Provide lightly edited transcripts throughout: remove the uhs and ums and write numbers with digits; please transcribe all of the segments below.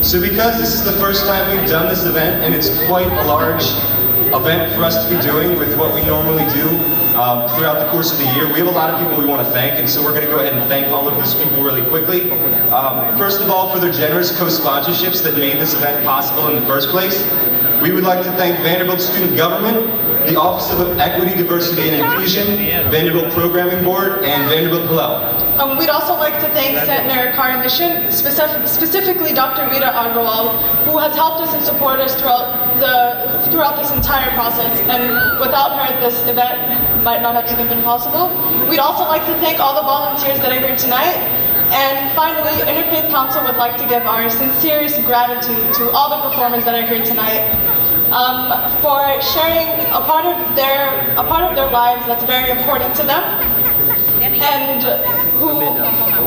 So because this is the first time we've done this event, and it's quite a large event for us to be doing with what we normally do throughout the course of the year, we have a lot of people we want to thank, and so we're going to go ahead and thank all of those people really quickly. First of all, for their generous co-sponsorships that made this event possible in the first place. We would like to thank Vanderbilt Student Government, the Office of Equity, Diversity, and Inclusion, Vanderbilt Programming Board, and Vanderbilt Hillel. We'd also like to thank St. Mary Carter Mission, specifically Dr. Rita Agrawal, who has helped us and supported us throughout this entire process. And without her, this event might not have even been possible. We'd also like to thank all the volunteers that are here tonight. And finally, Interfaith Council would like to give our sincerest gratitude to all the performers that are here tonight for sharing a part of their lives that's very important to them, and who,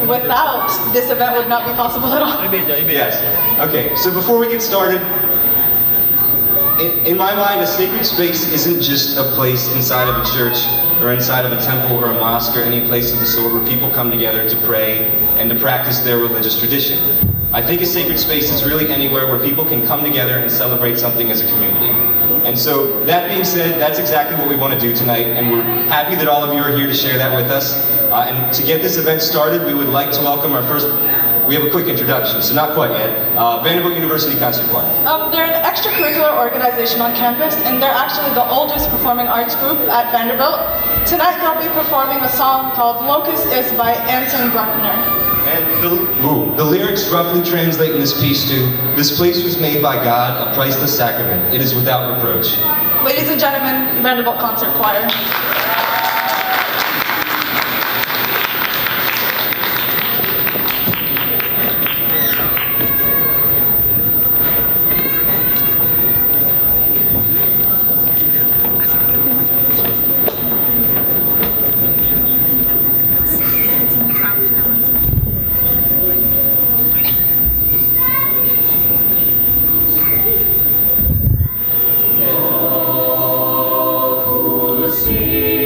without this event, would not be possible at all. Yes. Okay, so before we get started, in my mind, a sacred space isn't just a place inside of a church or inside of a temple or a mosque or any place of the sort where people come together to pray and to practice their religious tradition. I think a sacred space is really anywhere where people can come together and celebrate something as a community. And so, that being said, that's exactly what we want to do tonight, and we're happy that all of you are here to share that with us. And to get this event started, we would like to welcome our first. We have a quick introduction, so not quite yet. Vanderbilt University Concert Choir. They're an extracurricular organization on campus, and they're actually the oldest performing arts group at Vanderbilt. Tonight they'll be performing a song called Locust Is by Anton Bruckner. And the lyrics roughly translate in this piece to, "This place was made by God, a priceless sacrament. It is without reproach." Ladies and gentlemen, Vanderbilt Concert Choir. See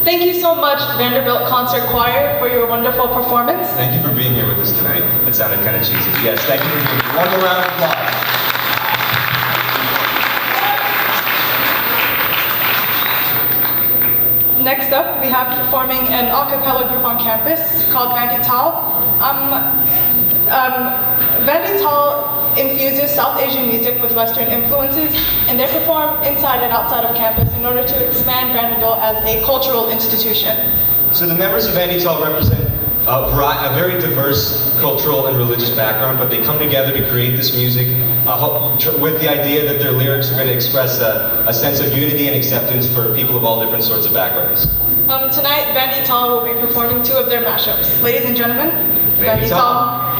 Thank you so much, Vanderbilt Concert Choir, for your wonderful performance. Thank you for being here with us tonight. It sounded kind of cheesy. Yes, thank you for being here. One more round of applause. Next up, we have performing an a cappella group on campus called Vandi Tal. Vandi Tal infuses South Asian music with Western influences, and they perform inside and outside of campus in order to expand Vanderbilt as a cultural institution. So the members of Vandi Tal represent a very diverse cultural and religious background, but they come together to create this music with the idea that their lyrics are going to express a sense of unity and acceptance for people of all different sorts of backgrounds. Tonight, Vandi Tal will be performing two of their mashups. Ladies and gentlemen, Vandi Tal.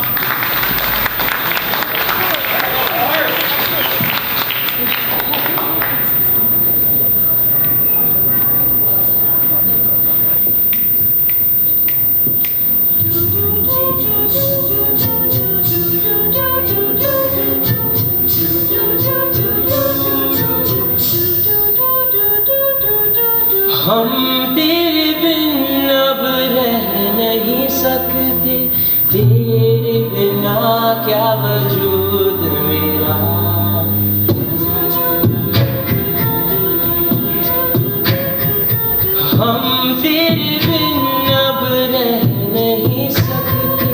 हम तेरे बिन अब रह नहीं सकते, तेरे बिना क्या वजूद मेरा। हम तेरे बिन अब रह नहीं सकते,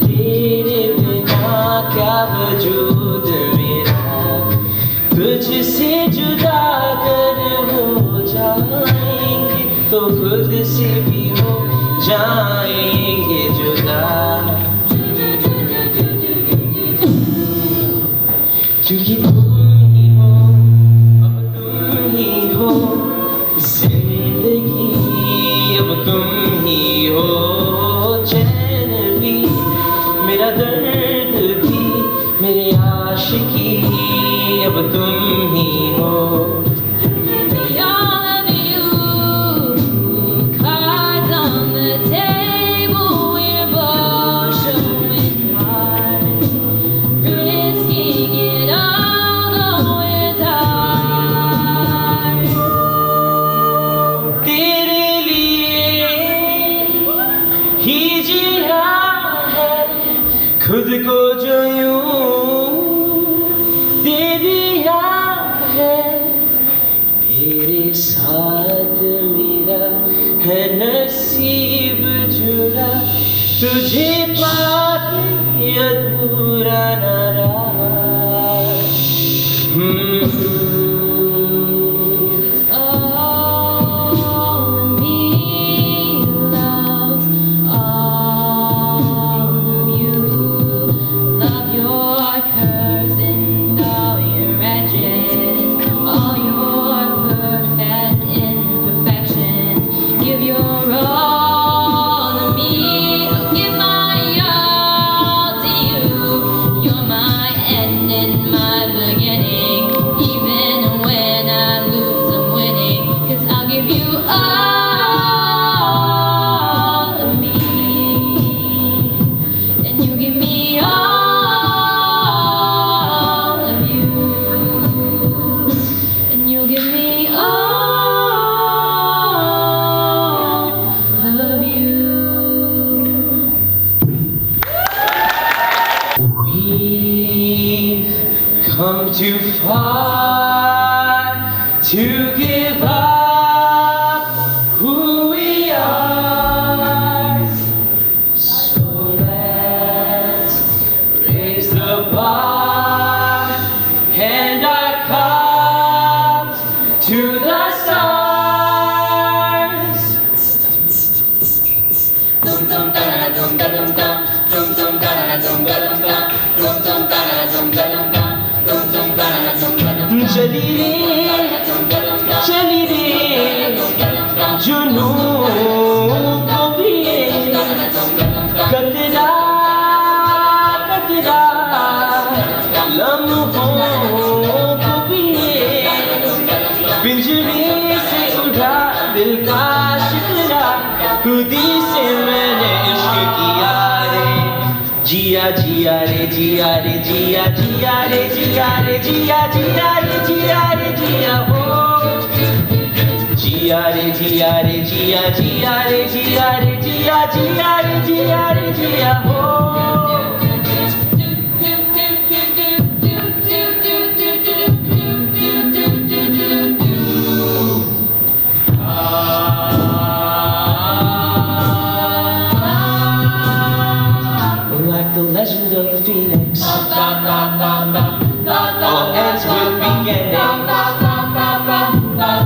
तेरे बिना क्या वजूद मेरा। तुझसे जुदा अगर हो जाएंगे तो खुद से भी हो जाएंगे जुदा। क्योंकि तुम ही हो, अब तुम ही हो जिंदगी, अब तुम ही हो चैन भी, मेरा दर्द भी, मेरे आशिकी, अब तुम ही हो। खुद को जो यूं दे दिया है, तेरे साथ मेरा है नसीब जुड़ा, तुझे पाके अधूरा न रहा। Come too far to give up who we are, so let's raise the bar and our cups to the stars. Dum dum da da dum da dum dum, dum dum da da dum da dum dum, dum dum da da dum da dum dum. चली रे जुनून को भी कतरा कतरा लम्हों को भी पिंजरे से उठा दिल का शिकरा, खुदी से मैंने इश्क किया रे। जिया जिया रे जिया रे जिया जिया रे जिया रे जिया जिया रे जिया रे जिया हो। Jia re jia re jia jia re jia re jia jia re jia re jia ho. Like the legend of the phoenix, all ends with beginnings.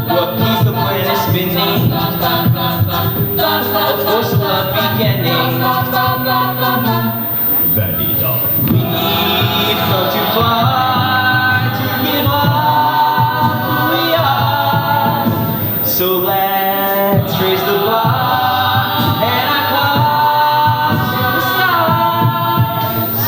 What keeps the planet spinning? Of course, love beginning. That is all. We've come too far to give up who we are. So let's raise the bar and our cause to the stars.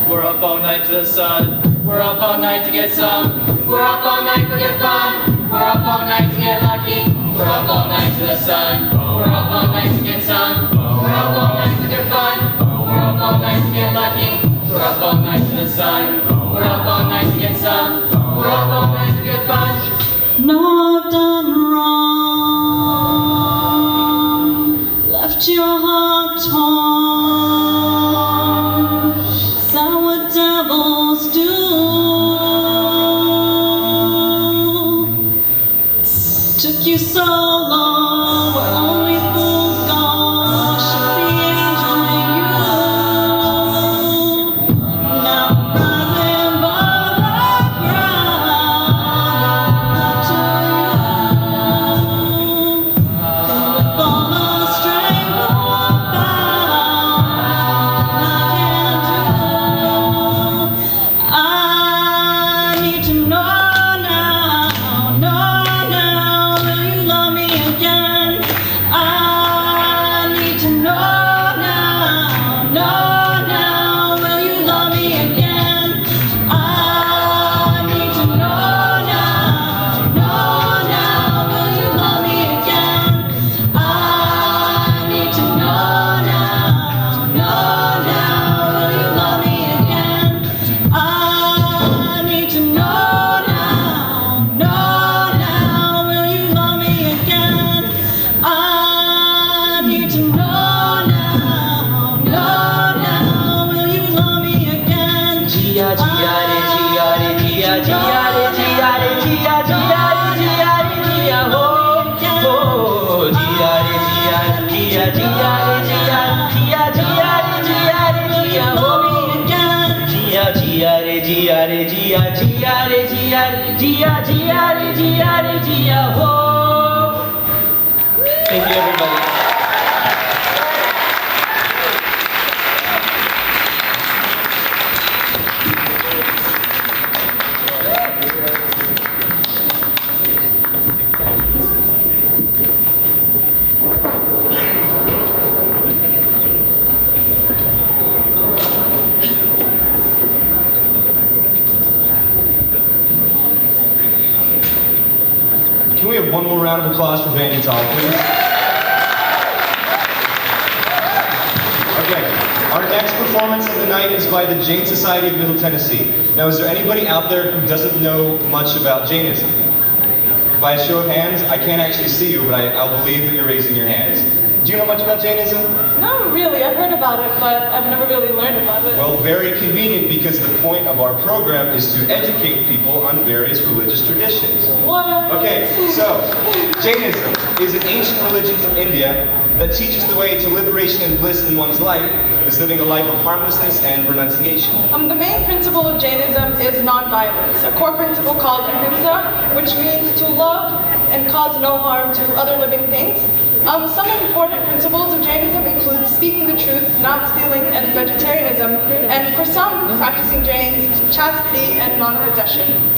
We're up all night to the sun. We're up all night to get some. We're up all night for good fun. We're up all night to get lucky. We're up all night to the sun. We're up all night to get some. We're up all night for good fun. We're up all night to get lucky. We're up all night to the sun. We're up all night to get some. We're up all night for good fun. No, I've done wrong, left your heart torn. Is that what devils do? Took you so long, where only fools go. Should be angel in you. Now I'm rising above the crowd to you. With all the strength of I need to know now, will you love me again? I need to know now, will you love me again? I need to know now, will you love me again? I need to know now, will you love me again? I need to know now, will you love me again? I need to know now, will you love me again? Jia jia re jia re jia jia re jia re jia jia re jia re jia ho ho. Jia re jia jia jia re jia jia jia re jia re jia ho. Jia jia re jia re jia jia re jia jia jia re jia re jia ho. Thank you, everybody. Can we have one more round of applause for Vandy Tall, please? Okay, our next performance of the night is by the Jain Society of Middle Tennessee. Now, is there anybody out there who doesn't know much about Jainism? By a show of hands, I can't actually see you, but I'll believe that you're raising your hands. Do you know much about Jainism? Not really. I've heard about it, but I've never really learned about it. Well, very convenient, because the point of our program is to educate people on various religious traditions. What? Okay, so Jainism is an ancient religion from India that teaches the way to liberation and bliss in one's life is living a life of harmlessness and renunciation. The main principle of Jainism is non-violence, a core principle called ahimsa, which means to love and cause no harm to other living things. Some important principles of Jainism include speaking the truth, not stealing, and vegetarianism, and for some practicing Jains, chastity and non-possession.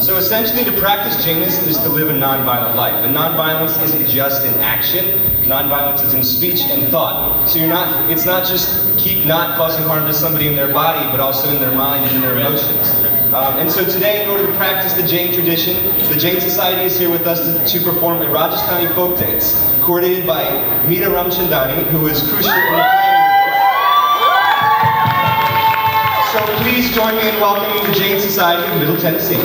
So essentially, to practice Jainism is to live a non-violent life. And non-violence isn't just in action. Non-violence is in speech and thought. So it's not just keep not causing harm to somebody in their body, but also in their mind and in their emotions. And so today, in order to practice the Jain tradition, the Jain Society is here with us to perform a Rajasthani folk dance, coordinated by Meeta Ramchandani, who is crucial in the planning. So please join me in welcoming the Jain Society of Middle Tennessee.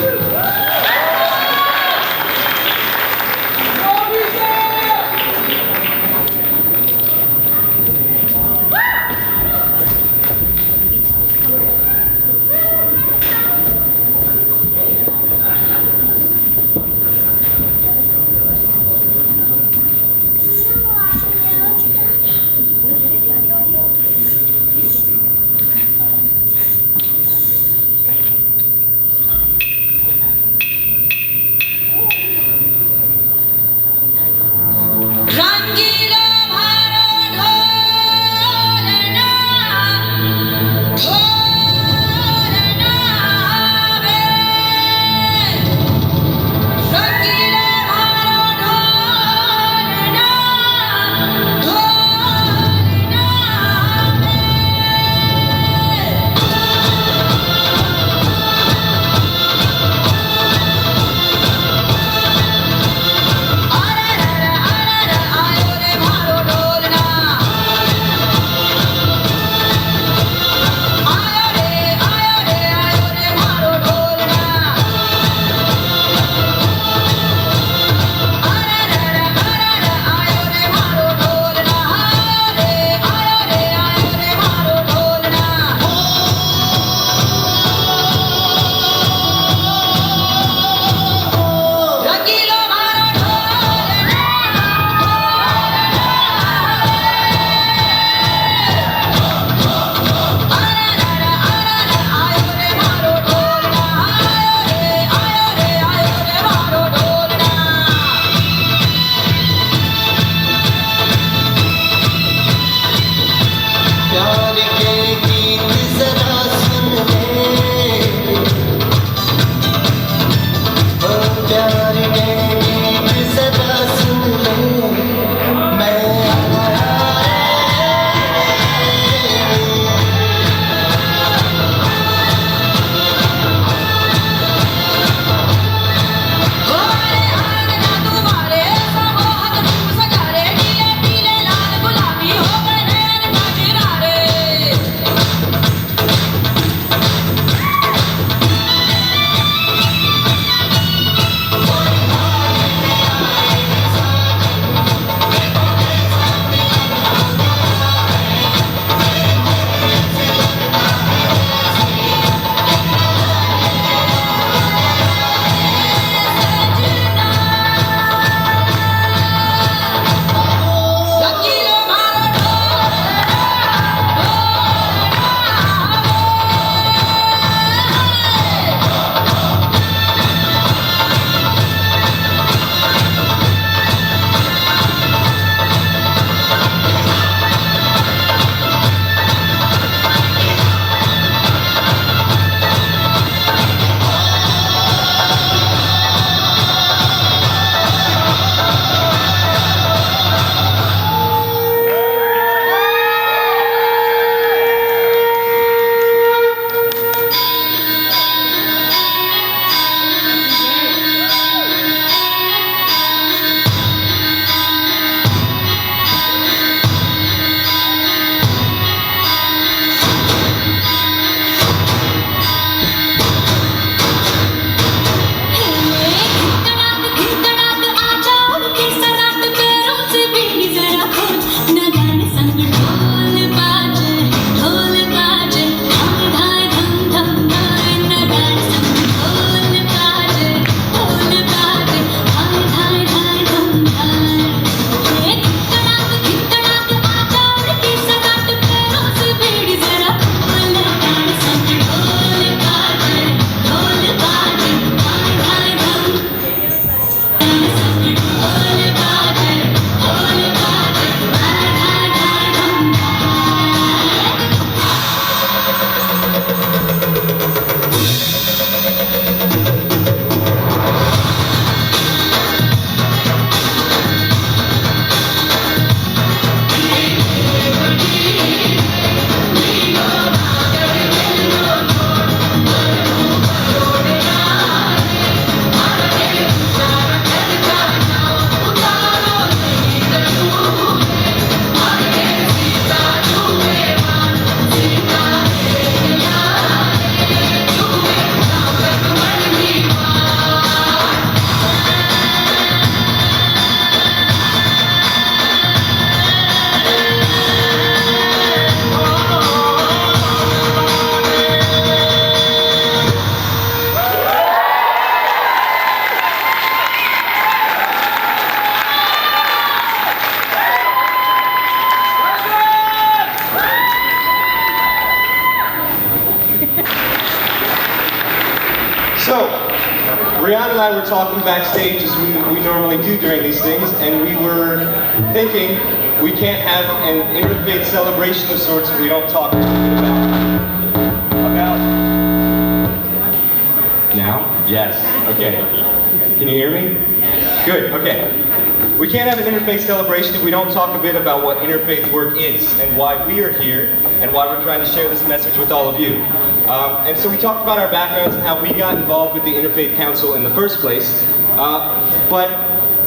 and I were talking backstage as we normally do during these things, and we were thinking we can't have an interfaith celebration of sorts if we don't talk about now? Yes. Okay. Can you hear me? Good. Okay. We can't have an interfaith celebration if we don't talk a bit about what interfaith work is and why we are here and why we're trying to share this message with all of you. And so we talked about our backgrounds and how we got involved with the Interfaith Council in the first place. But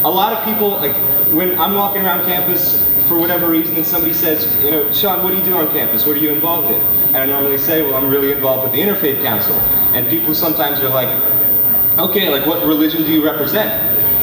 a lot of people, like when I'm walking around campus for whatever reason and somebody says, you know, Sean, what do you do on campus? What are you involved in? And I normally say, well, I'm really involved with the Interfaith Council. And people sometimes are like, okay, like what religion do you represent?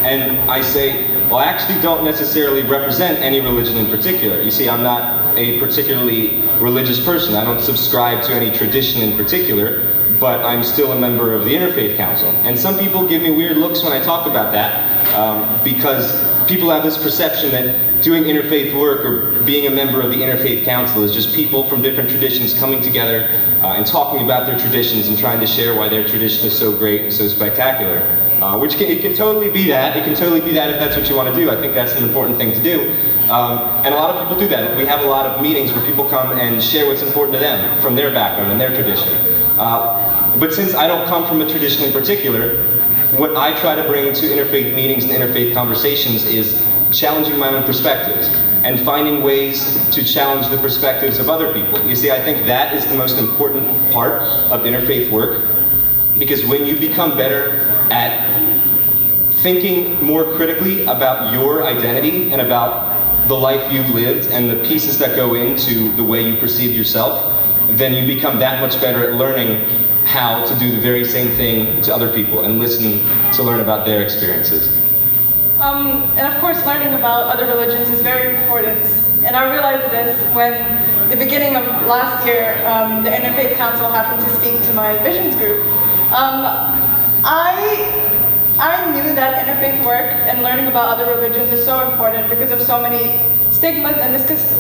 And I say, well, I actually don't necessarily represent any religion in particular. You see, I'm not a particularly religious person. I don't subscribe to any tradition in particular, but I'm still a member of the Interfaith Council. And some people give me weird looks when I talk about that, because people have this perception that doing interfaith work or being a member of the Interfaith Council is just people from different traditions coming together and talking about their traditions and trying to share why their tradition is so great and so spectacular. It can totally be that. It can totally be that if that's what you want to do. I think that's an important thing to do. And a lot of people do that. We have a lot of meetings where people come and share what's important to them from their background and their tradition. But since I don't come from a tradition in particular, what I try to bring to interfaith meetings and interfaith conversations is challenging my own perspectives and finding ways to challenge the perspectives of other people. You see, I think that is the most important part of interfaith work, because when you become better at thinking more critically about your identity and about the life you've lived and the pieces that go into the way you perceive yourself, then you become that much better at learning how to do the very same thing to other people and listen to learn about their experiences. And of course, learning about other religions is very important. And I realized this when the beginning of last year, the Interfaith Council happened to speak to my Visions group. I knew that interfaith work and learning about other religions is so important because of so many stigmas and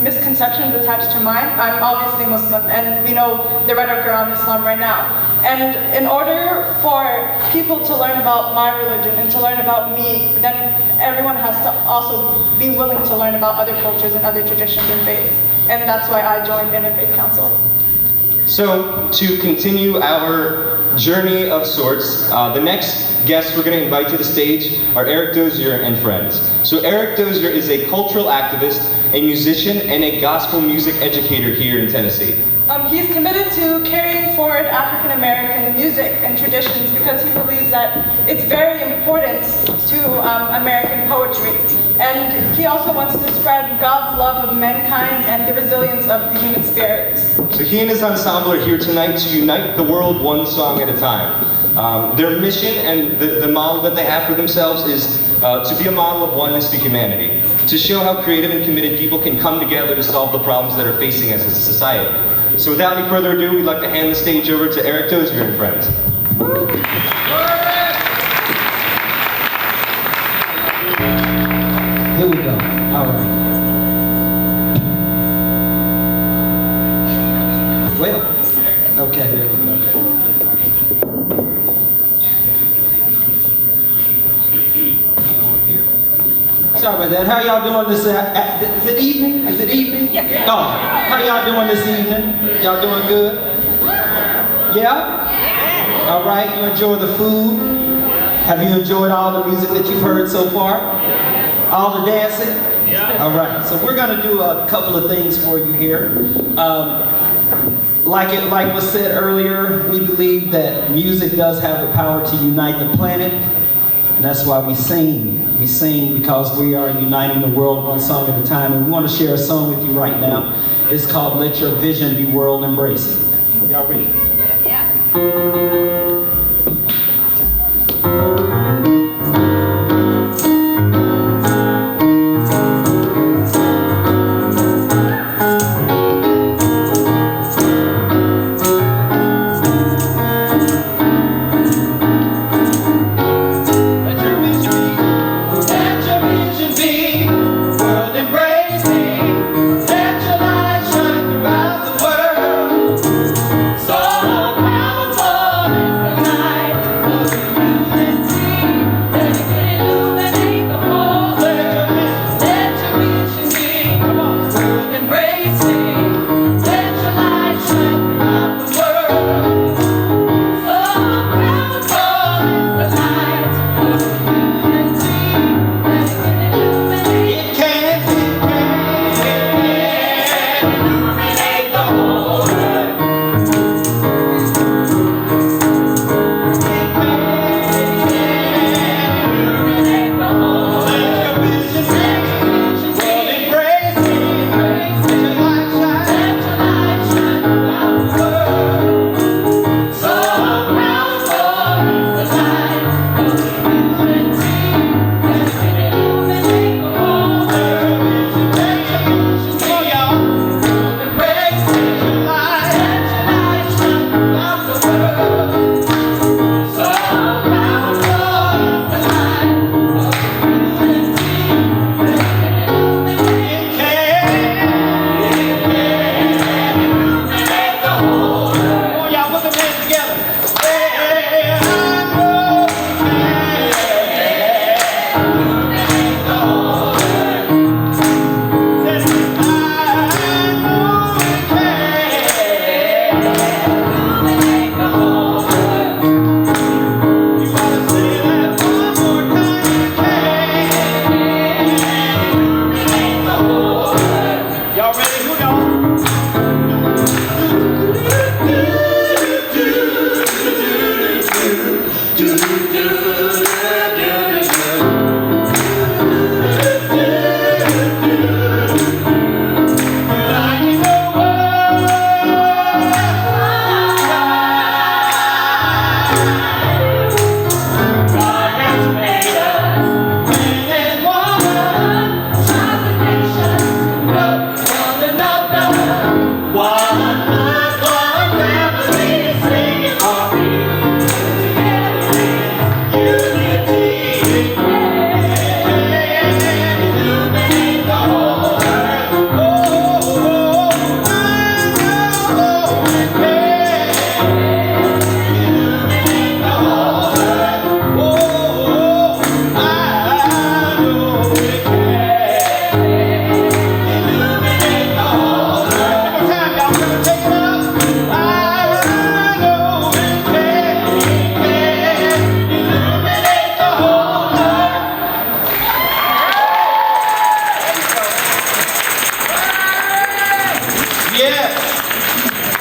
misconceptions attached to mine. I'm obviously Muslim, and we know the rhetoric around Islam right now. And in order for people to learn about my religion and to learn about me, then everyone has to also be willing to learn about other cultures and other traditions and faiths. And that's why I joined Interfaith Council. So, to continue our journey of sorts, the next guests we're going to invite to the stage are Eric Dozier and friends. So Eric Dozier is a cultural activist, a musician, and a gospel music educator here in Tennessee. He's committed to carrying forward African American music and traditions because he believes that it's very important to American poetry. And he also wants to spread God's love of mankind and the resilience of the human spirit. So he and his ensemble are here tonight to unite the world one song at a time. Their mission and the model that they have for themselves is to be a model of oneness to humanity, to show how creative and committed people can come together to solve the problems that are facing us as a society. So without any further ado, we'd like to hand the stage over to Eric Dozier and friends. Here we go. All right. Well, okay, there we go. Sorry about that. How y'all doing this? Is it evening? Is it evening? Yes. Oh, how y'all doing this evening? Y'all doing good? Yeah? All right. You enjoy the food? Have you enjoyed all the music that you've heard so far? All the dancing? Yeah. All right. So we're going to do a couple of things for you here. Like was said earlier, we believe that music does have the power to unite the planet. And that's why we sing. We sing because we are uniting the world one song at a time. And we want to share a song with you right now. It's called Let Your Vision Be World Embracing. Y'all ready? Yeah. So powerful.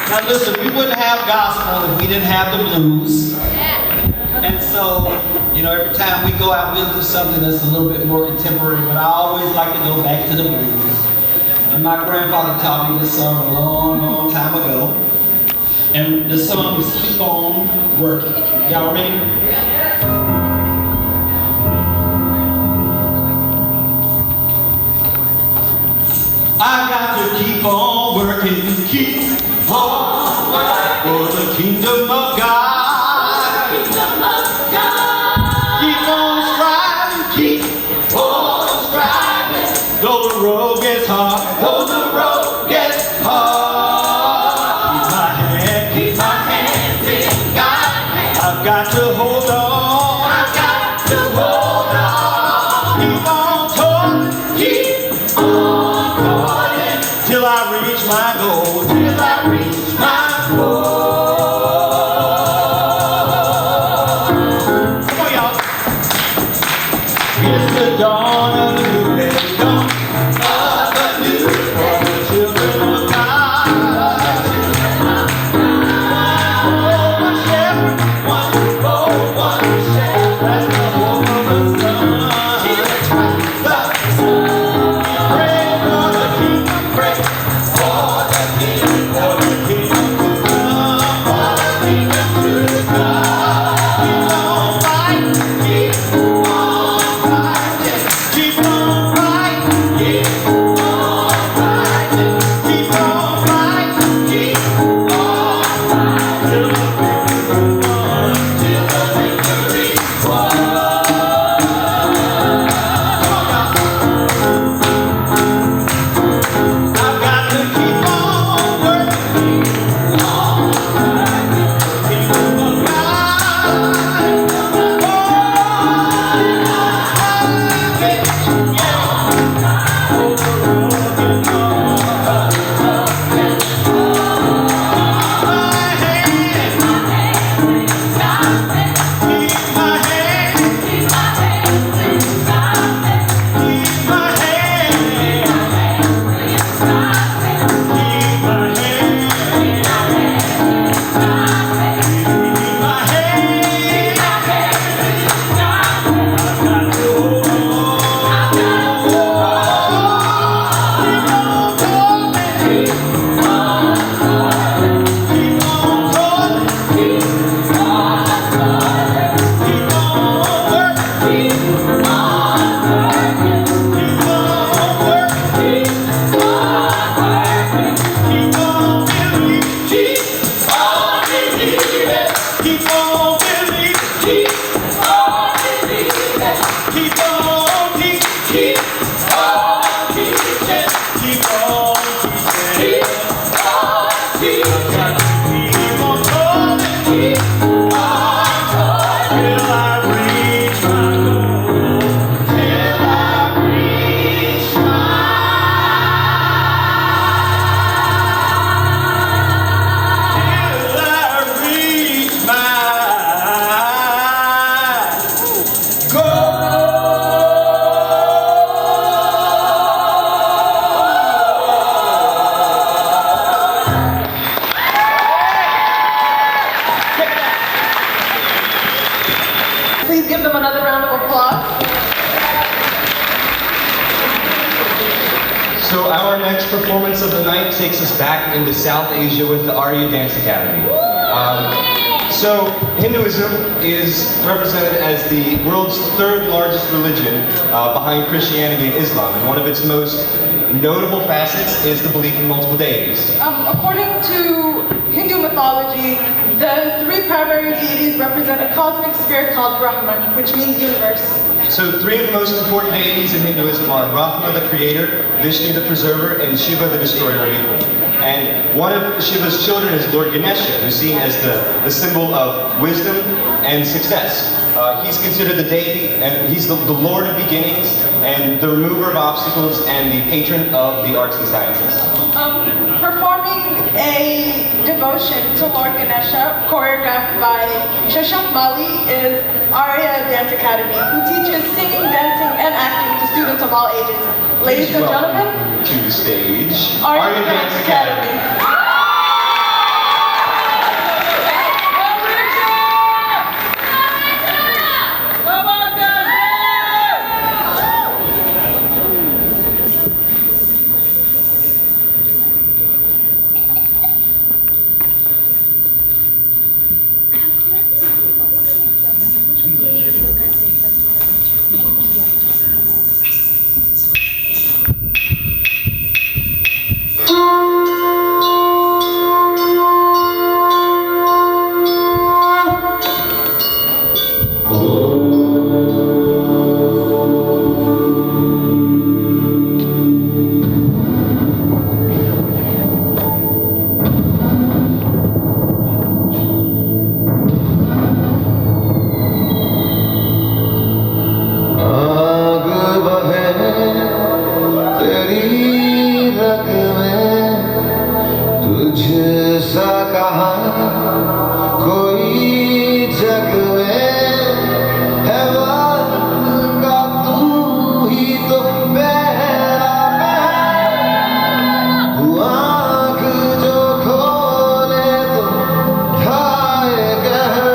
Now listen, we wouldn't have gospel if we didn't have the blues. And so, you know, every time we go out, we'll do something that's a little bit more contemporary, but I always like to go back to the blues. And my grandfather taught me this song a long, long time ago. And the song is Keep On Working. Y'all ready? I got to keep on working, keep on working for the kingdom of God. Keep on striving, keep on striving. Though the road gets hard, though the road gets hard. Keep my hands in God's hands. I've got to hold on, I've got to hold on. Keep on toiling, till I reach my goal, till I reach my goal. Come on, y'all. It's the dawn of the new day, dawn of the new day for the children of God. One shepherd, one shepherd, that's the hope of the sun. Jesus Christ, the Son. Pray for the kingdom, pray for the kingdom to come, for the kingdom to come. Keep on fighting, keep on fighting, keep on fighting, keep on fighting, keep on fighting, keep on fighting, till the victory won, till the victory won. I've got to keep on working, keep on working, kingdom of God. Please give them another round of applause. So our next performance of the night takes us back into South Asia with the Arya Dance Academy. So Hinduism is represented as the world's third largest religion behind Christianity and Islam. And one of its most notable facets is the belief in multiple deities. According to Hindu mythology, the three primary deities represent a cosmic spirit called Brahman, which means universe. So three of the most important deities in Hinduism are Brahma, the creator, Vishnu, the preserver, and Shiva, the destroyer of evil. And one of Shiva's children is Lord Ganesha, who's seen as the symbol of wisdom and success. He's considered the deity, and he's the Lord of beginnings, and the remover of obstacles, and the patron of the arts and sciences. Performing a devotion to Lord Ganesha, choreographed by Shashank Mali, is Arya Dance Academy, who teaches singing, dancing, and acting to students of all ages. Ladies and gentlemen, to the stage, Arya Dance Academy. रग में तुझसा कहाँ कोई जग में है वक्त का तू ही तो पहला पहल तू आँख जो खोले तो ढाए कहर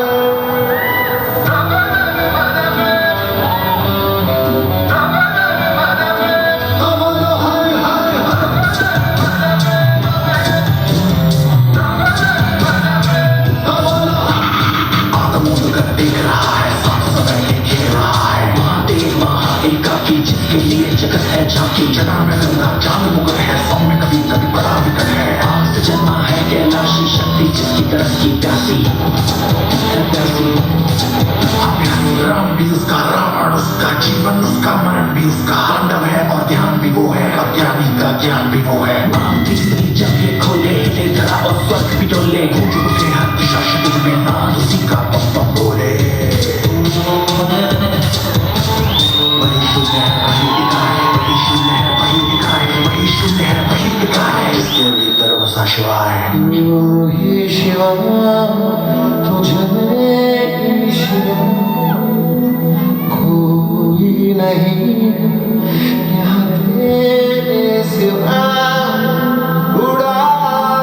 जिसके लिए जगत है झांकी जना में गंगा जान मुगल है सौम्य कभी कभी बड़ा विकट है आग से जन्मा है कैलाशी शक्ति जिसकी तरफ की प्यासी राम भी उसका रावण उसका जीवन उसका मरण भी उसका पांडव है और ध्यान भी वो है अज्ञानी का ज्ञान भी वो है तीसरी जब ये खोले हिले जरा और स्वर्ग भी डोले गूंज उठे हर दिशा शरीर में नाद उसी का पम पम बोले वही शून्य है वही दिखाए वही शून्य है वही दिखाए वही शून्य है वही दिखाए जिसके भीतर बसा शिवाय तू ही शिवा तुझमें शिवा कोई नहीं यहाँ तेरे सिवा उड़ा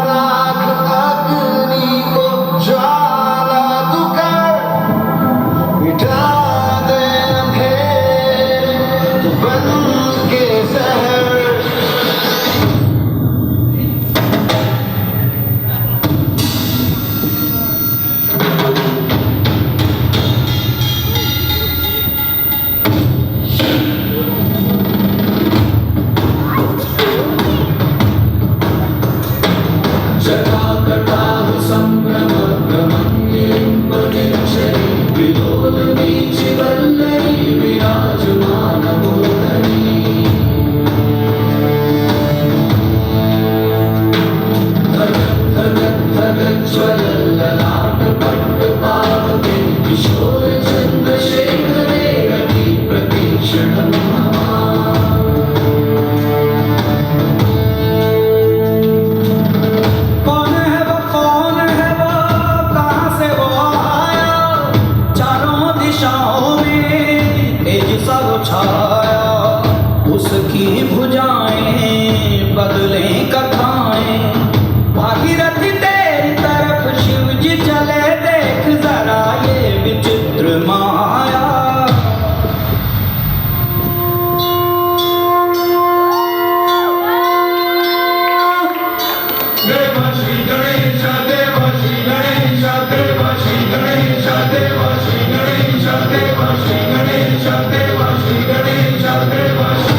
राख अग्नि को ज्वाला तू कर मिटा दे अंधेरे तू बन के जहर उसकी भुजाएं बदलें कथाएं भागीरथ तेरी तरफ शिव जी चले देख जरा ये विचित्र माया देव श्री गणेश देव श्री गणेश देव श्री गणेश देव श्री गणेश देव श्री गणेश देव श्री गणेश देव Shri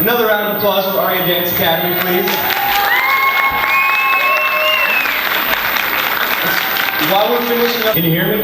Another round of applause for Arya Dance Academy, please. While we're finishing up, can you hear me?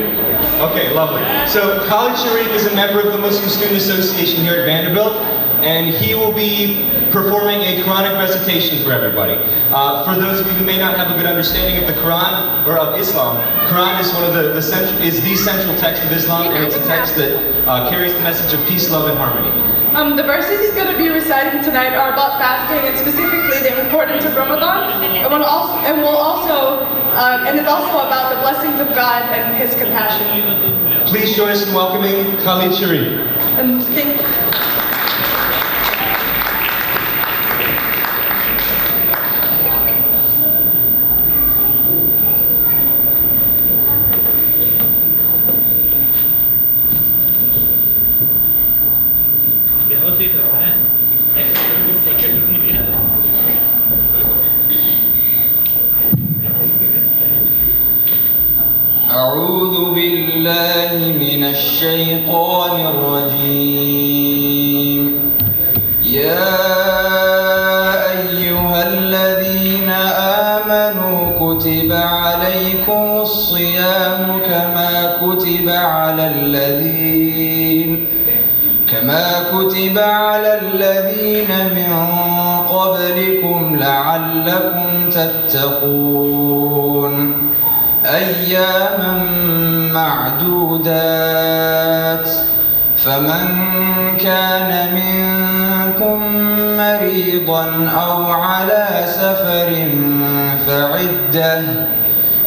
Okay, lovely. So Khalid Sharif is a member of the Muslim Student Association here at Vanderbilt, and he will be performing a Quranic recitation for everybody. For those of you who may not have a good understanding of the Quran or of Islam, Quran is one of the central text of Islam, and it's a text that carries the message of peace, love, and harmony. The verses he's going to be reciting tonight are about fasting and specifically the importance of Ramadan, and it's also about the blessings of God and His compassion. Please join us in welcoming Khalid Sharif. Thank you. أعوذ بالله من الشيطان الرجيم. يا أيها الذين آمنوا كتب عليكم الصيام كما كتب على الذين من قبلكم لعلكم تتقون. أياما معدودات. فمن كان منكم مريضا أو على سفر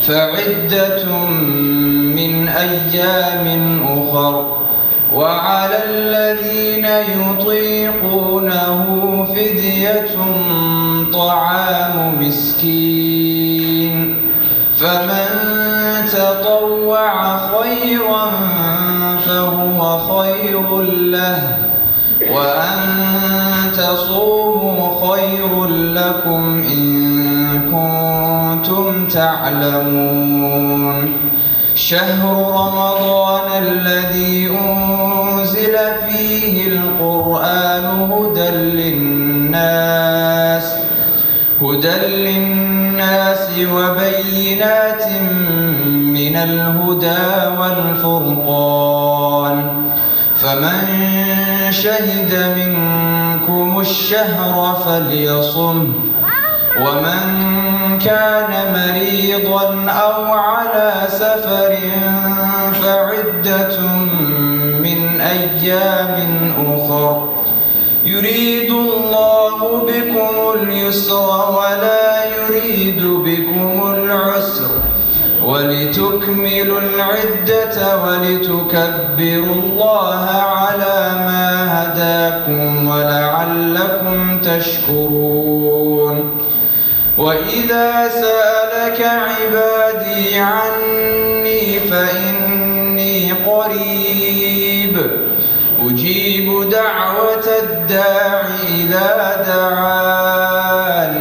فعدة من أيام أخر. وعلى الذين يطيقونه فدية طعام مسكين. فمن تطوع خيرا فهو خير له، وأن تصوموا خير لكم إن كنتم تعلمون. شهر رمضان الذي أنزل فيه القرآن هدى للناس وبينات من الهدى والفرقان. فمن شهد منكم الشهر فليصم. ومن كان مريضا أو على سفر فعدة من أيام أخر. يريد الله بكم اليسر ولا يريد بكم العسر ولتكملوا العدة ولتكبروا الله على ما هداكم ولعلكم تشكرون. وإذا سألك عبادي عني فإني قريب أجيب دعوة الداع إذا دعان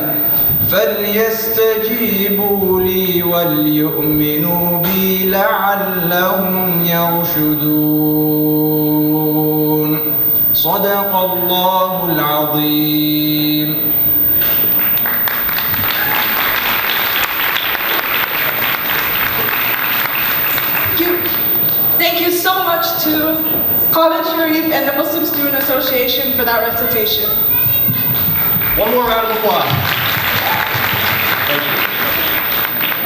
فليستجيبوا لي وليؤمنوا بي لعلهم يرشدون. صدق الله العظيم. Thank you so much to Khalid Sharif and the Muslim Student Association for that recitation. One more round of applause. Thank you.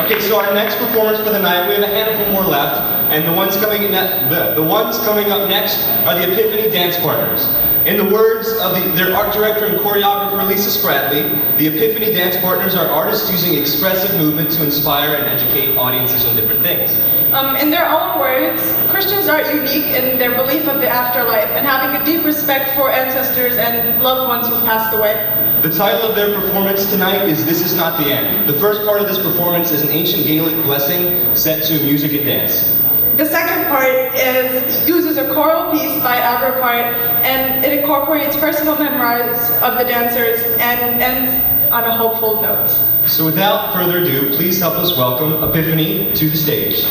Okay, so our next performance for the night, we have a handful more left, and the ones coming up next are the Epiphany Dance Partners. In the words of their art director and choreographer Lisa Spradley, the Epiphany Dance Partners are artists using expressive movement to inspire and educate audiences on different things. In their own words, Christians are unique in their belief of the afterlife and having a deep respect for ancestors and loved ones who've passed away. The title of their performance tonight is This Is Not the End. The first part of this performance is an ancient Gaelic blessing set to music and dance. The second part uses a choral piece by Aberpart, and it incorporates personal memoirs of the dancers and ends on a hopeful note. So without further ado, please help us welcome Epiphany to the stage.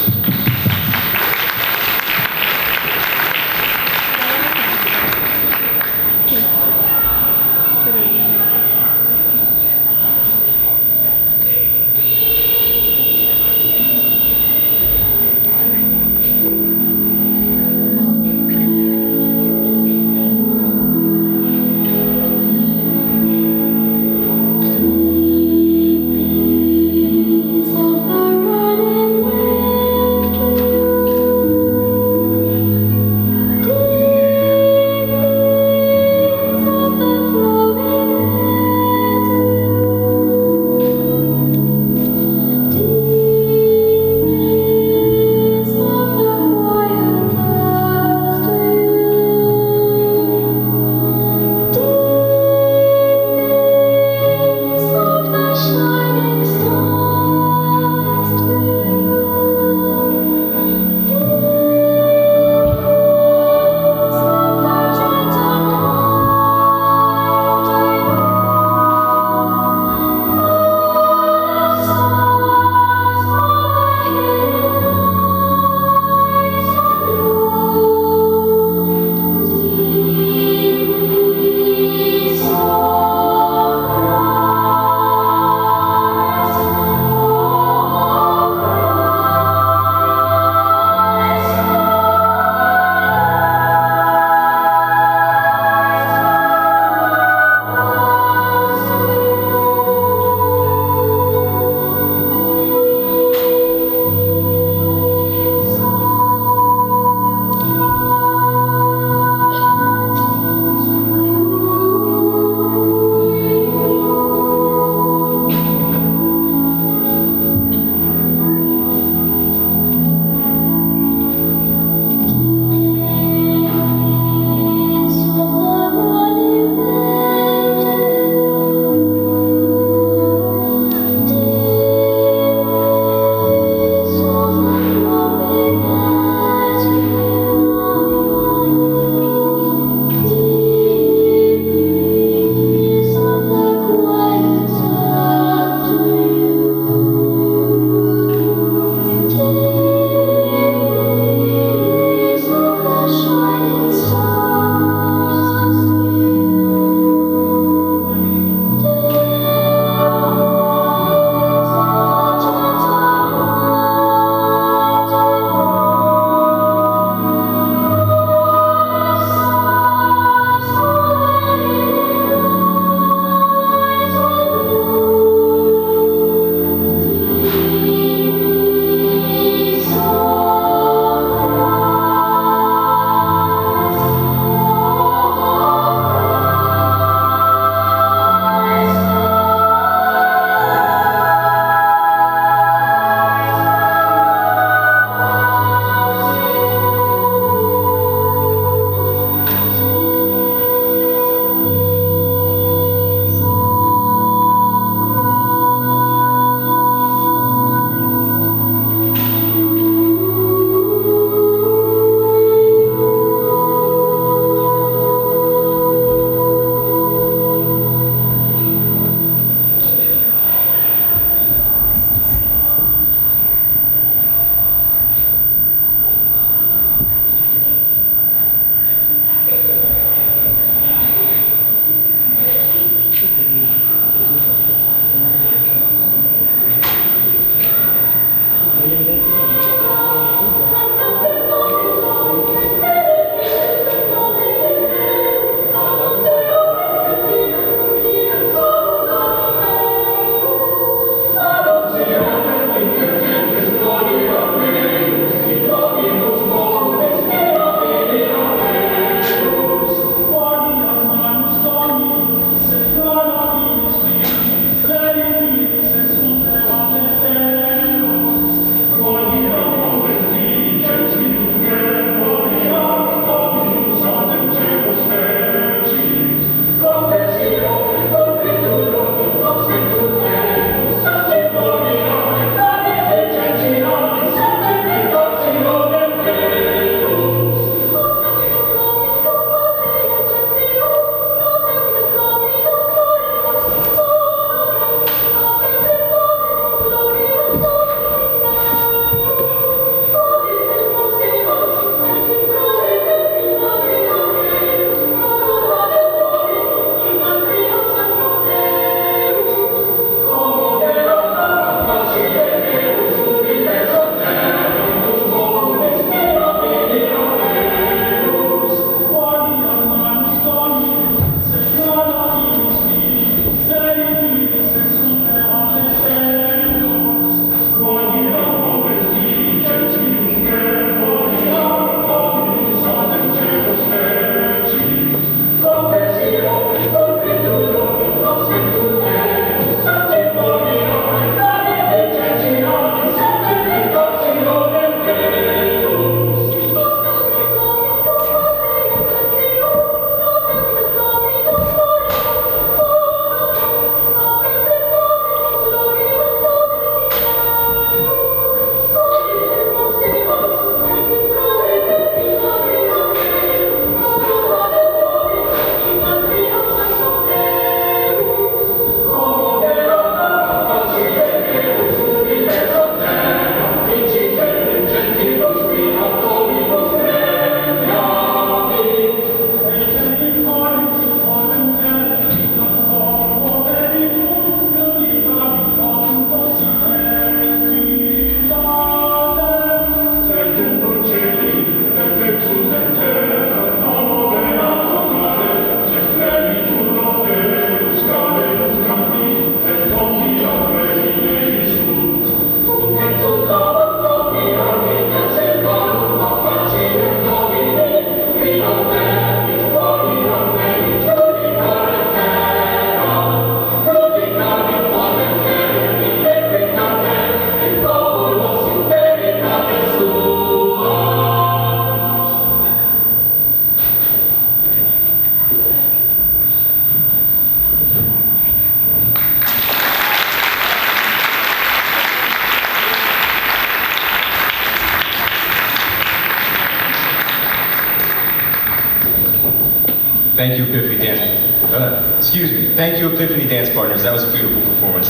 Thank you, Epiphany Dance. Excuse me. Thank you, Epiphany Dance Partners. That was a beautiful performance.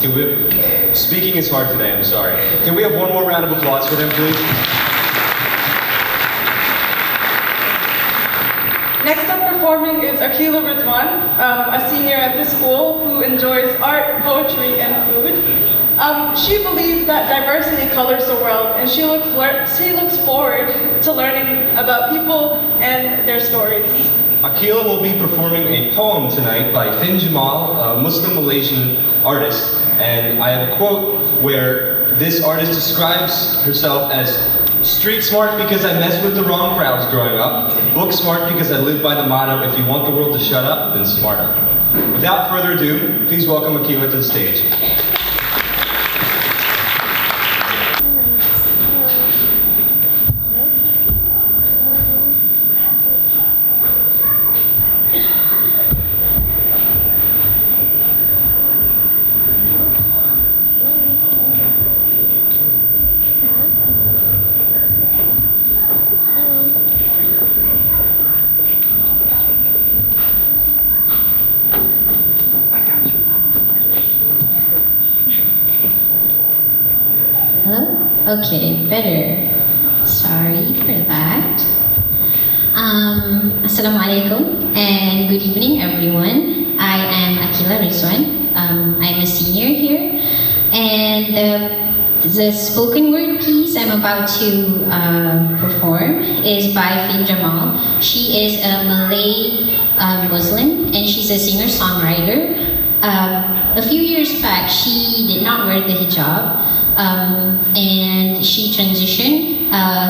Speaking is hard today, I'm sorry. Can we have one more round of applause for them, please? Next up performing is Akila Ridwan, a senior at the school who enjoys art, poetry, and food. She believes that diversity colors the world, and she looks forward to learning about people and their stories. Akila will be performing a poem tonight by Fin Jamal, a Muslim Malaysian artist. And I have a quote where this artist describes herself as street smart because I messed with the wrong crowds growing up, book smart because I live by the motto, if you want the world to shut up, then smart up. Without further ado, please welcome Akila to the stage. Hello? Okay, better. Sorry for that. Assalamualaikum and good evening, everyone. I am Akila Ridwan. I'm a senior here, and the spoken word piece I'm about to perform is by Fin Jamal. She is a Malay Muslim, and she's a singer-songwriter. A few years back, she did not wear the hijab. And she transitioned.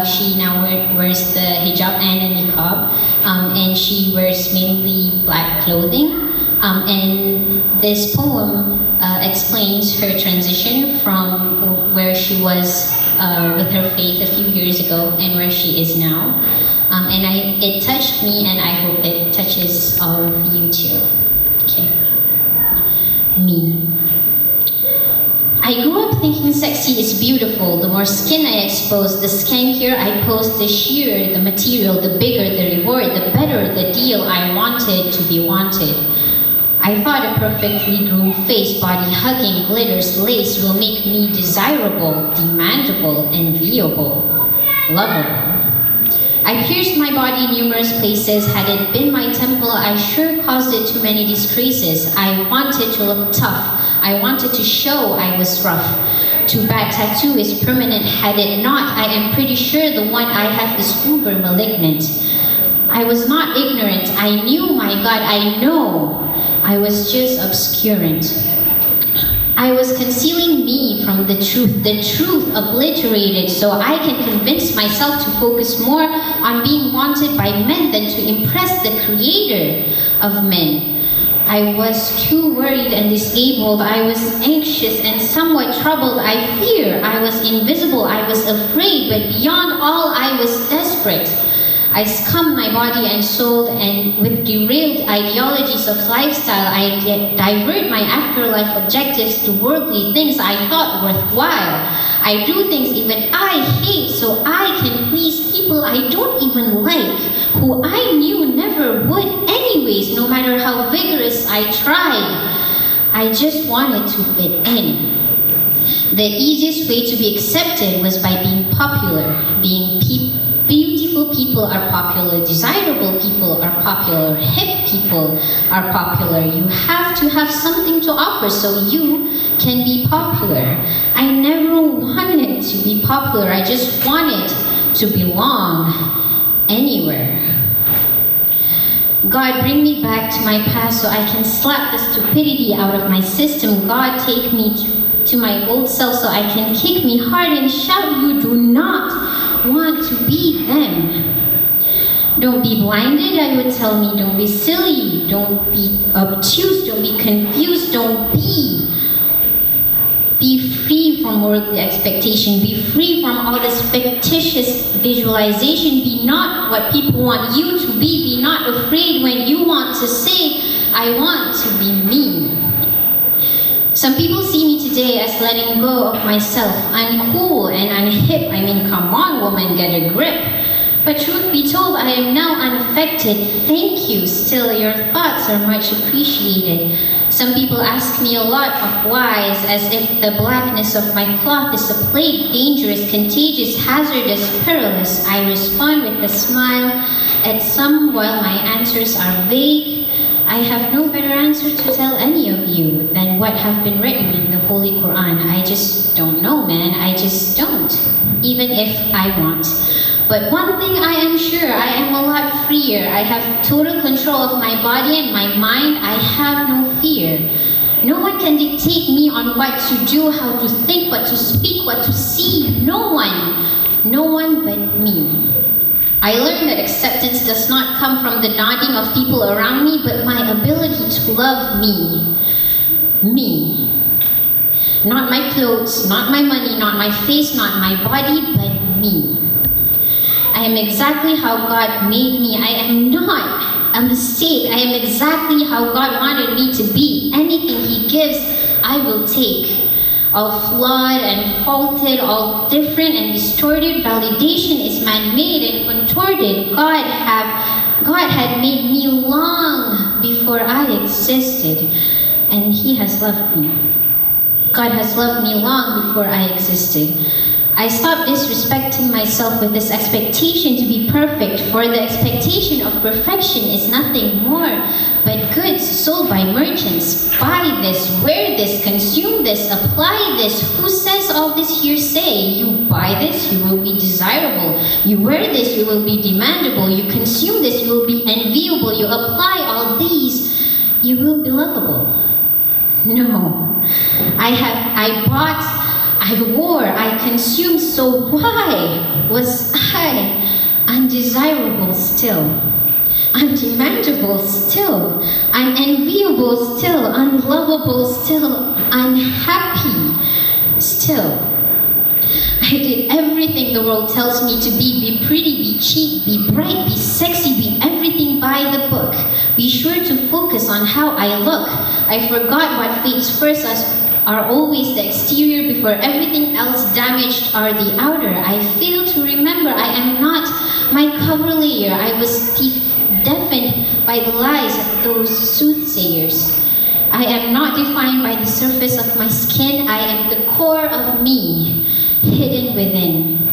She now wears the hijab and a niqab, and she wears mainly black clothing. And this poem explains her transition from where she was with her faith a few years ago and where she is now. And it touched me, and I hope it touches all of you too. Okay. Me. I grew up thinking sexy is beautiful. The more skin I expose, the skankier I post, the sheerer the material, the bigger the reward, the better the deal. I wanted to be wanted. I thought a perfectly groomed face, body hugging, glitters, lace will make me desirable, demandable, enviable, lovable. I pierced my body in numerous places. Had it been my temple, I sure caused it too many disgraces. I wanted to look tough. I wanted to show I was rough. Too bad tattoo is permanent. Had it not, I am pretty sure the one I have is uber malignant. I was not ignorant. I knew, my God, I know. I was just obscurant. I was concealing me from the truth obliterated, so I can convince myself to focus more on being wanted by men than to impress the creator of men. I was too worried and disabled. I was anxious and somewhat troubled. I fear. I was invisible. I was afraid, but beyond all, I was desperate. I scummed my body and soul, and with derailed ideologies of lifestyle, I divert my afterlife objectives to worldly things I thought worthwhile. I do things even I hate so I can please people I don't even like, who I knew never would anyways, no matter how vigorous I tried. I just wanted to fit in. The easiest way to be accepted was by being popular, Beautiful people are popular, desirable people are popular, hip people are popular. You have to have something to offer so you can be popular. I never wanted to be popular, I just wanted to belong anywhere. God, bring me back to my past so I can slap the stupidity out of my system. God, take me to my old self so I can kick me hard and shout, you do not want to be them. Don't be blinded, I would tell me. Don't be silly. Don't be obtuse. Don't be confused. Don't be. Be free from worldly expectation. Be free from all this fictitious visualization. Be not what people want you to be. Be not afraid when you want to say, I want to be me. Some people see me today as letting go of myself, uncool and unhip. I mean, come on, woman, get a grip. But truth be told, I am now unaffected. Thank you. Still, your thoughts are much appreciated. Some people ask me a lot of whys, as if the blackness of my cloth is a plague, dangerous, contagious, hazardous, perilous. I respond with a smile at some, while my answers are vague. I have no better answer to tell any of you than what have been written in the Holy Quran. I just don't know, man. I just don't, even if I want. But one thing I am sure, I am a lot freer. I have total control of my body and my mind. I have no fear. No one can dictate me on what to do, how to think, what to speak, what to see. No one but me. I learned that acceptance does not come from the nodding of people around me, but my ability to love me. Me. Not my clothes, not my money, not my face, not my body, but me. I am exactly how God made me. I am not a mistake. I am exactly how God wanted me to be. Anything He gives, I will take. All flawed and faulted, all different and distorted, validation is man-made and contorted. God had made me long before I existed, and He has loved me. God has loved me long before I existed. I stopped disrespecting myself with this expectation to be perfect, for the expectation of perfection is nothing more but goods sold by merchants. Buy this, wear this, consume this, apply this. Who says all this hearsay? You buy this, you will be desirable. You wear this, you will be demandable. You consume this, you will be enviable. You apply all these, you will be lovable. No, I bought, I wore, I consumed, so why was I undesirable still? Undemandable still, unenviable still, unlovable still, unhappy still. I did everything the world tells me to be pretty, be cheap, be bright, be sexy, be everything by the book. Be sure to focus on how I look. I forgot what fades first are always the exterior before everything else damaged are the outer. I fail to remember I am not my cover layer. I was deafened by the lies of those soothsayers. I am not defined by the surface of my skin. I am the core of me, hidden within.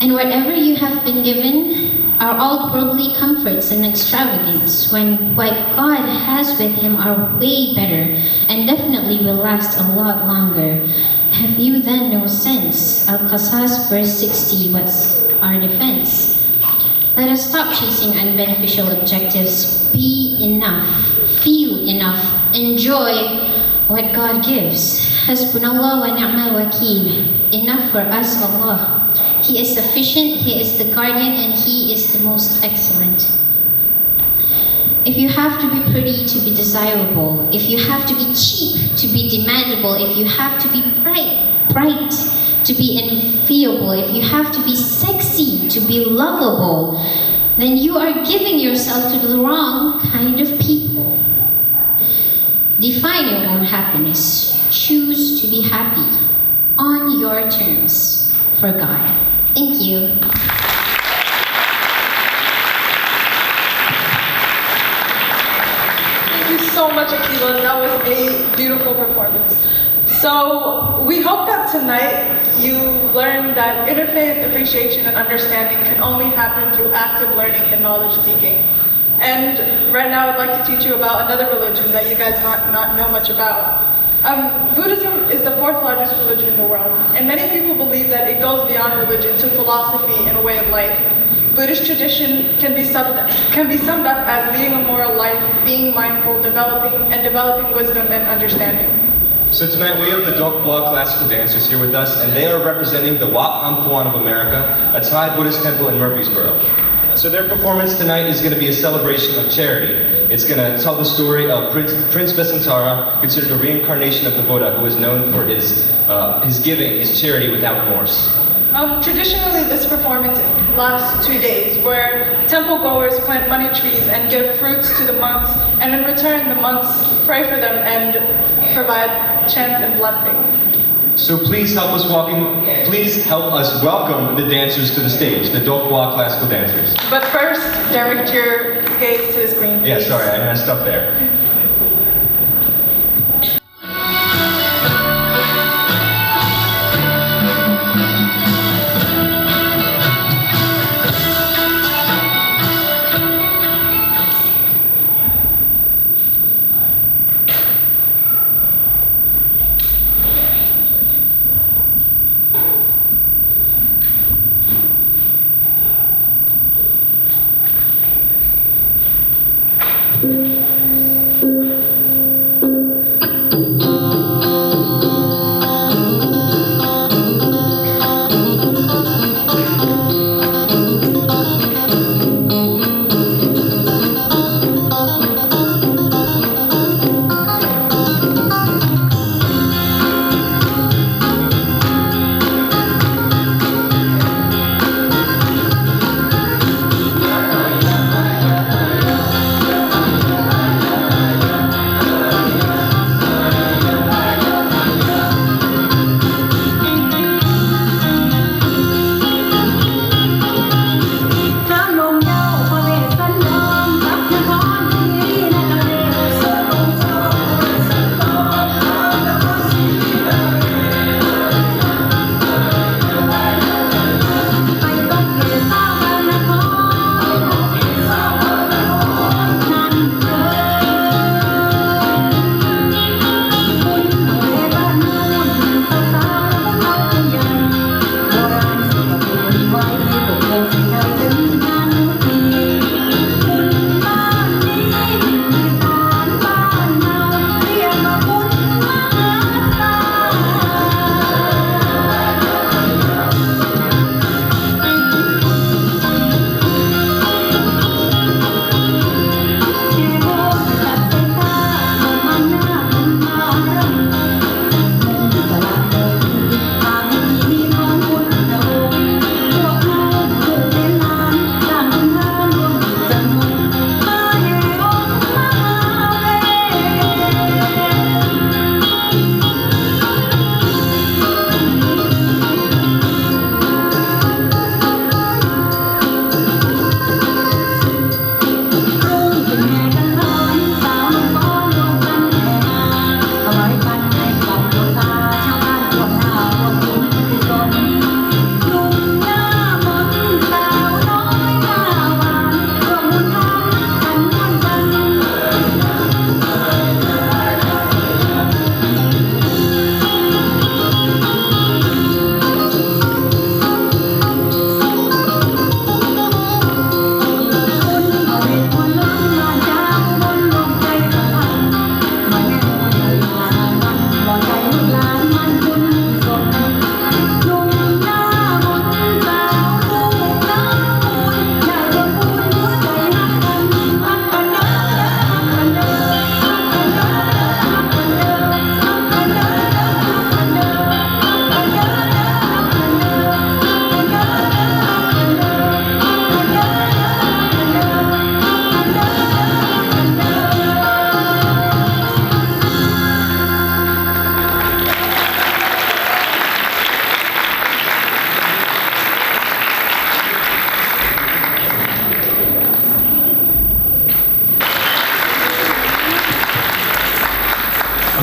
And whatever you have been given are all worldly comforts and extravagance, when what God has with Him are way better and definitely will last a lot longer. Have you then no sense? Al-Qasas verse 60, what's our defense? Let us stop chasing unbeneficial objectives. Be enough, feel enough, enjoy what God gives. Hasbunallah wa ni'mal wakeel. Enough for us, Allah. He is sufficient, He is the guardian, and He is the most excellent. If you have to be pretty to be desirable, if you have to be cheap to be demandable, if you have to be bright to be enviable, if you have to be sexy to be lovable, then you are giving yourself to the wrong kind of people. Define your own happiness. Choose to be happy on your terms for God. Thank you. Thank you so much, Akila. That was a beautiful performance. So we hope that tonight you learned that interfaith appreciation and understanding can only happen through active learning and knowledge seeking. And right now I'd like to teach you about another religion that you guys might not know much about. Buddhism is the fourth largest religion in the world, and many people believe that it goes beyond religion to philosophy and a way of life. Buddhist tradition can be summed up as leading a moral life, being mindful, developing wisdom and understanding. So tonight we have the Dokwa classical dancers here with us, and they are representing the Wat Amphoan of America, a Thai Buddhist temple in Murfreesboro. So their performance tonight is going to be a celebration of charity. It's going to tell the story of Prince Vesantara, considered a reincarnation of the Buddha, who is known for his giving, his charity without remorse. Traditionally, this performance lasts 2 days, where temple goers plant money trees and give fruits to the monks, and in return, the monks pray for them and provide chants and blessings. So please help us welcome the dancers to the stage, the Dokwa classical dancers. But first, direct your gaze to the screen, please. Yeah, sorry, I messed up there.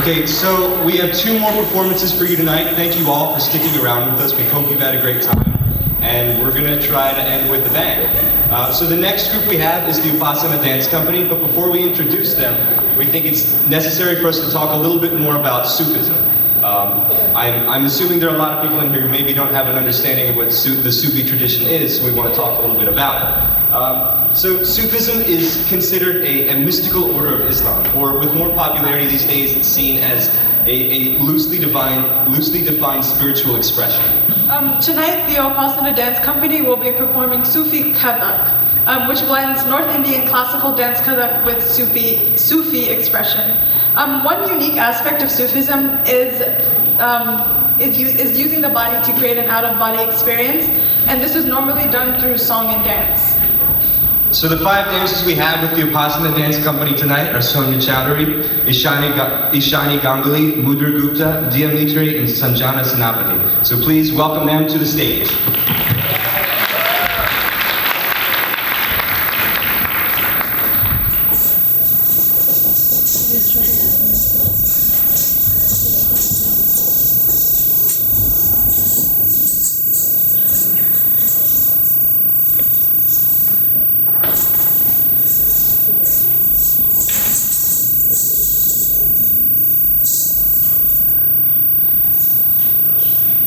Okay, so we have 2 more performances for you tonight. Thank you all for sticking around with us. We hope you've had a great time. And we're gonna try to end with a bang. So the next group we have is the Upasana Dance Company, but before we introduce them, we think it's necessary for us to talk a little bit more about Sufism. I'm assuming there are a lot of people in here who maybe don't have an understanding of what the Sufi tradition is, so we want to talk a little bit about it. So Sufism is considered a mystical order of Islam, or with more popularity these days, it's seen as a loosely defined spiritual expression. Tonight, the Upasana Dance Company will be performing Sufi Kathak, which blends North Indian classical dance Kathak with Sufi expression. One unique aspect of Sufism is using the body to create an out-of-body experience, and this is normally done through song and dance. So the 5 dancers we have with the Upasana Dance Company tonight are Sonia Chowdhury, Ishani Ganguly, Mudra Gupta, Dia Mitri, and Sanjana Senapati. So please welcome them to the stage.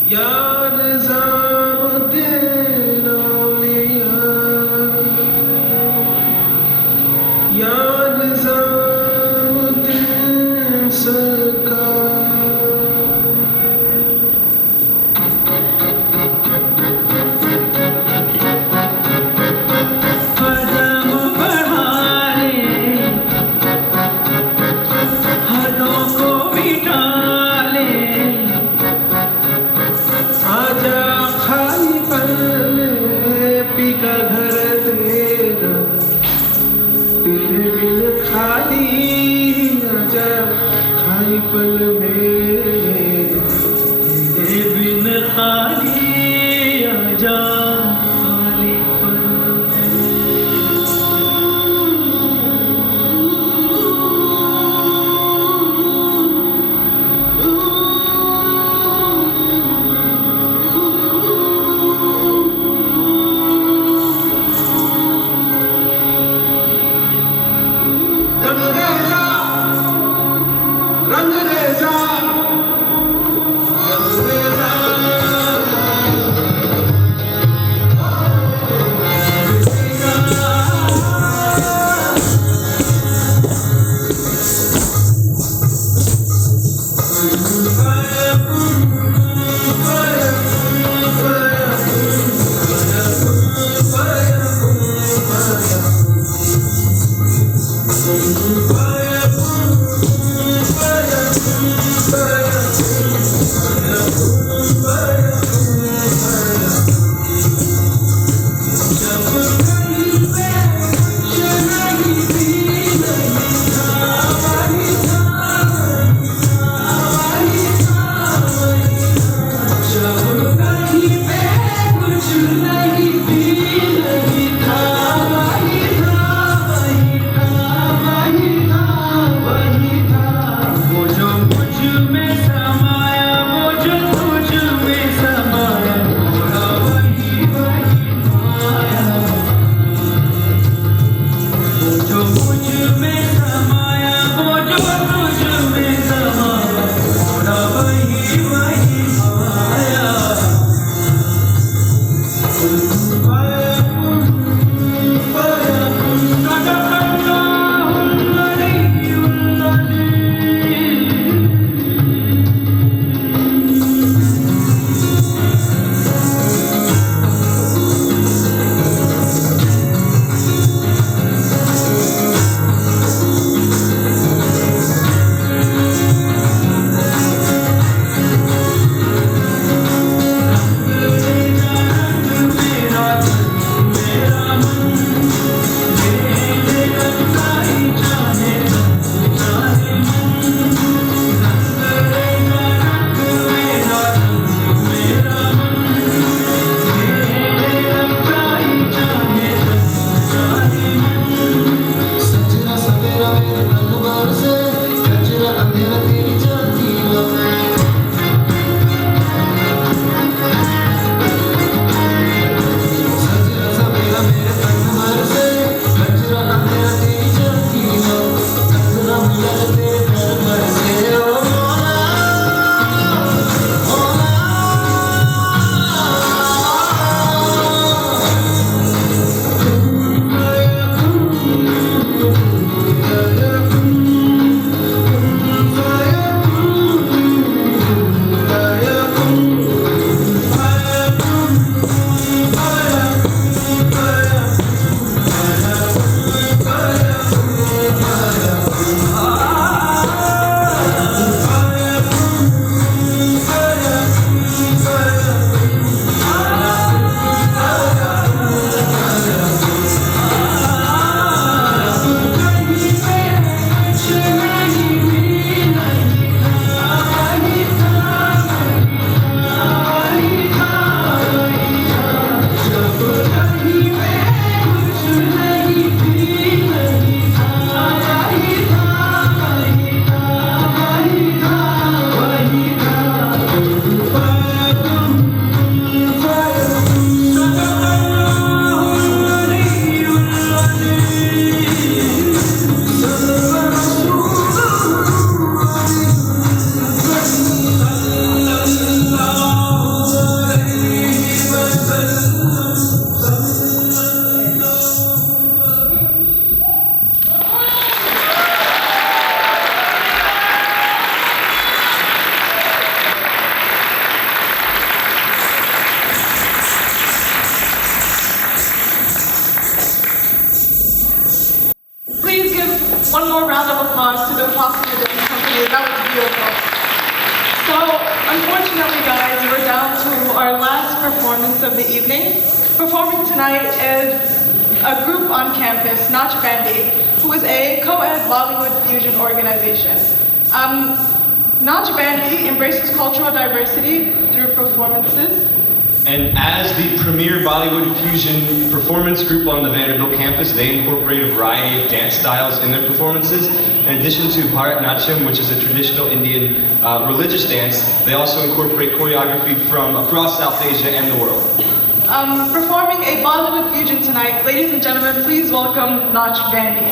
Ya Nizamuddin Awliya, Ya Nizamuddin Sarkar. कदम बढ़ाने हदों को मिटाने आजा खाली पल में पीका घर तेरा, तेरे बिन खाली आजा खाली पल में one more round of applause to the Apostolic Dance Company. That was beautiful. So, unfortunately, guys, we're down to our last performance of the evening. Performing tonight is a group on campus, Nach Bandi, who is a co-ed Bollywood fusion organization. Nach Bandi embraces cultural diversity through performances. And as the premier Bollywood fusion performance group on the Vanderbilt campus, they incorporate a variety of dance styles in their performances. In addition to Bharatanatyam, which is a traditional Indian religious dance, they also incorporate choreography from across South Asia and the world. Performing a Bollywood fusion tonight, ladies and gentlemen, please welcome Nach Bandi.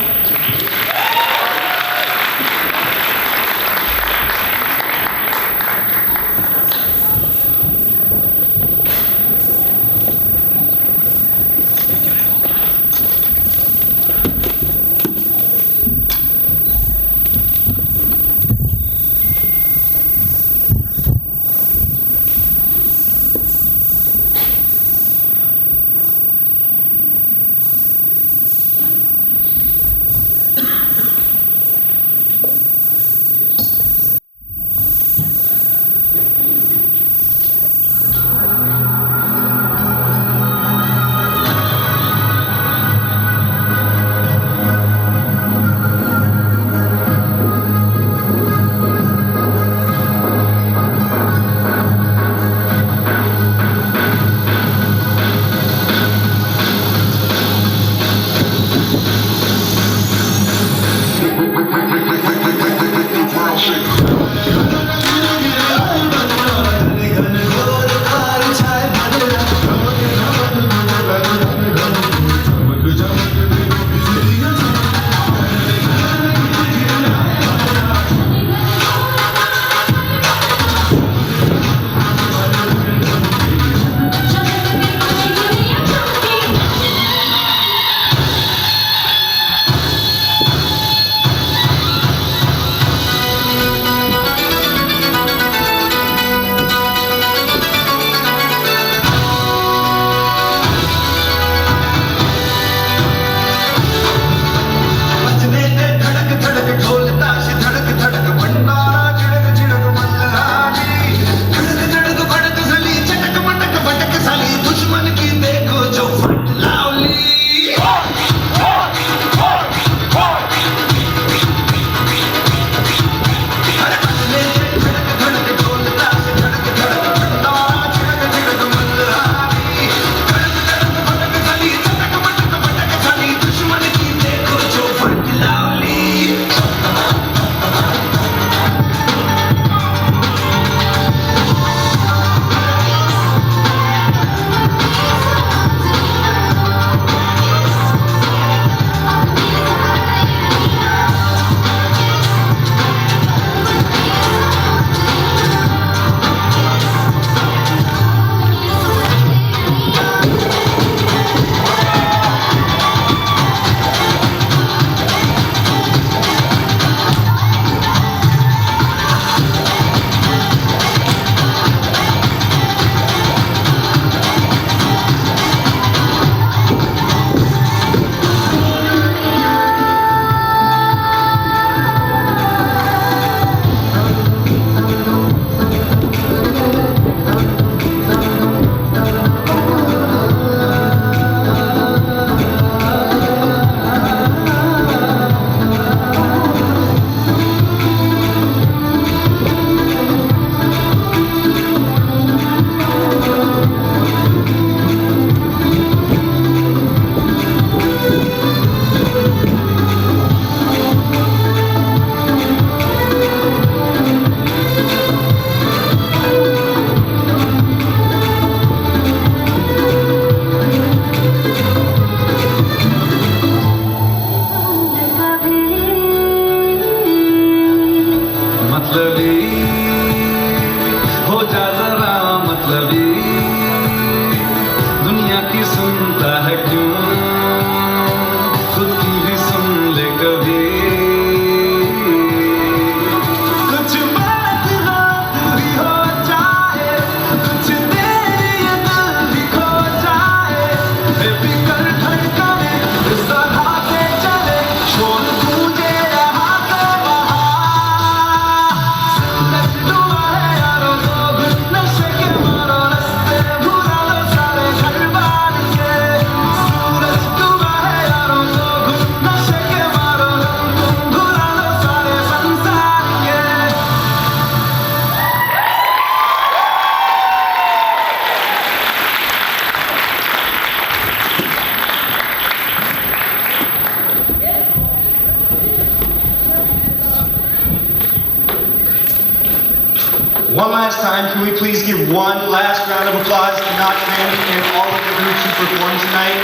One last time, can we please give one last round of applause to Knox Randy and all of the groups who performed tonight?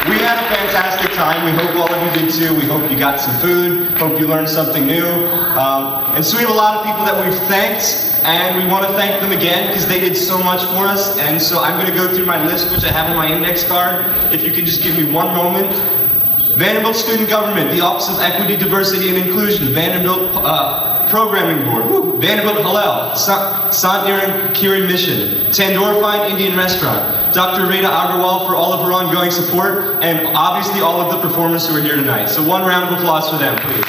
We had a fantastic time. We hope all of you did too. We hope you got some food. Hope you learned something new. And so we have a lot of people that we've thanked, and we want to thank them again because they did so much for us. And so I'm going to go through my list, which I have on my index card. If you can just give me one moment. Vanderbilt Student Government, the Office of Equity, Diversity, and Inclusion, Vanderbilt Programming Board, woo, Vanderbilt Hillel, Sant Niran Mission, Tandoor Fine Indian Restaurant, Dr. Rita Agarwal for all of her ongoing support, and obviously all of the performers who are here tonight. So one round of applause for them, please.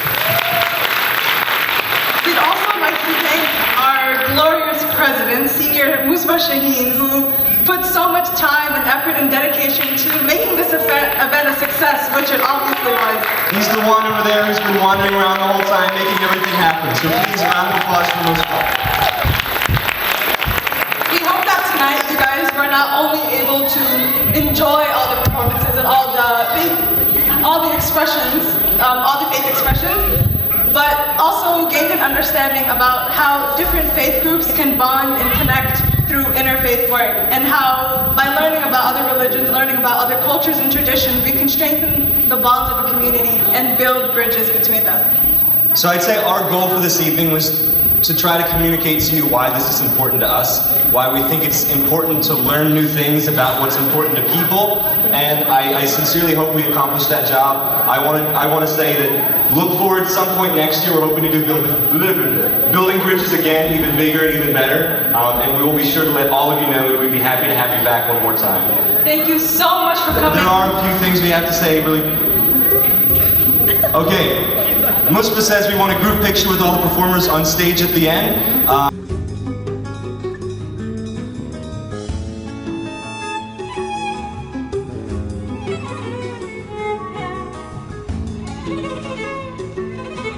We'd also like to thank our glorious president, Senior Musba Shaheen, who put so much time and effort and dedication to making this event a success, which it obviously was. He's the one over there who's been wandering around the whole time making everything happen. So please, a round of applause for Musba. We hope that tonight you guys were not only able to enjoy all the performances and all the expressions, all the faith expressions, but also gained an understanding about how different faith groups can bond and connect through interfaith work, and how by learning about other religions, learning about other cultures and traditions, we can strengthen the bonds of a community and build bridges between them. So I'd say our goal for this evening was to try to communicate to you why this is important to us, why we think it's important to learn new things about what's important to people, and I sincerely hope we accomplished that job. I want to say that look forward to some point next year. We're hoping to do building bridges again, even bigger and even better, and we will be sure to let all of you know that we'd be happy to have you back one more time. Thank you so much for coming. There are a few things we have to say, really. Okay, Musba says we want a group picture with all the performers on stage at the end.